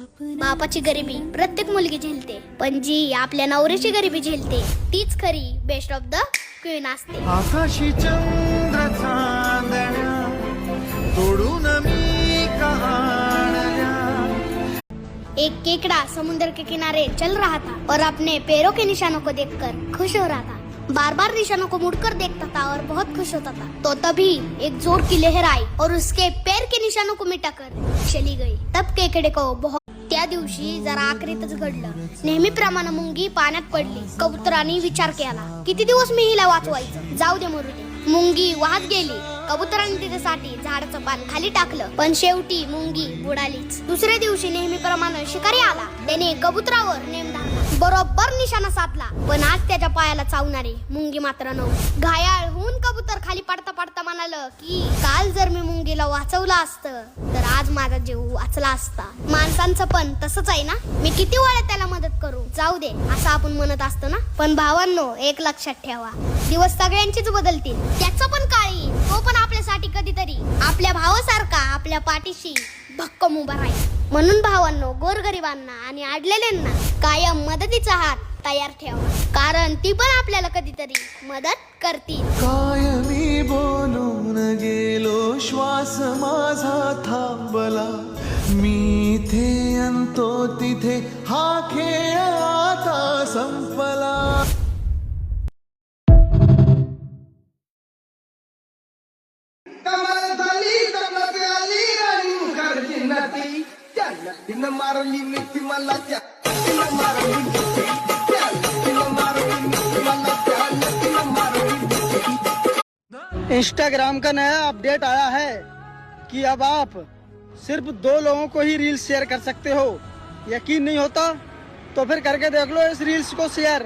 बापाची गरिबी प्रत्येक मुलगी झेलते, पण जी आपल्या नवऱ्याची गरिबी झेलते तीच खरी बेस्ट ऑफ द क्वीन असते. आकाशी चंद्र चांदण्या तोडून मी कहाणल्या. एक केकड़ा समुद्र के किनारे चल रहा था और अपने पैरों के निशानों को देखकर खुश हो रहा था. बार बार निशानों को मुड़कर देखता था और बहुत खुश होता था. तो तभी एक जोर की लहर आई और उसके पैर के निशानों को मिटाकर चली गई. तब केकडे को बहुत त्या दिवशी जरा आखरीतच घडलं. नेहमीप्रमाणे मुंगी पाण्यात पडली. कबुतराने विचार केला, किती दिवस मी हिला वाचवायचं, जाऊ दे मरू दे. मुंगी वाहत गेली. कबुतराने तिच्यासाठी झाडाचं पान खाली टाकलं, पण शेवटी मुंगी बुडालीच. दुसऱ्या दिवशी नेहमीप्रमाणे शिकारी आला. त्याने कबुतरावर नेम धरला, बरोबर निशाणा साधला, पण आज त्याच्या पायाला चावणारी मुंगी मात्र नव्हती. घायाळ होऊन कबूतर खाली पडता पडता म्हणालं की काल जर मी मुंगीला वाचवलं असतं तर आज माझा जीव वाचला असता. माणसांचं पण तसंच आहे ना, मी किती वेळा त्याला मदत करू, जाऊ दे असं आपण म्हणत असतो ना. पण भावांनो, एक लक्षात ठेवा, दिवस सगळ्यांचीच बदलतील, त्याचं पण काळी तो पण आपल्यासाठी कधीतरी आपल्या भावासारखा आपल्या पाठीशी भक्कम उभा राहील. म्हणून भावांनो, गोरगरिबांना आणि अडलेल्यांना कायम मदतीचा हात तयार ठेवा, कारण ती पण आपल्याला कधीतरी मदत करतील. काय मी बोलून गेलो, श्वास माझा थांबला, मी इथे अंतो तिथे हा खेळ आता संपला. कमल झाली दमक आली राणी मुखर्जी नदी, त्या नदीनं मारली मिठी मला, त्या नदीनं मारली मिठी, त्या नदीनं मारली मिठी मला, त्या नदीनं मारली मिठी. इंस्टाग्राम का नया अपडेट आया है कि अब आप सिर्फ 2 लोगों को ही रील्स शेयर कर सकते हो. यकीन नहीं होता तो फिर करके देख लो इस रील्स को शेयर.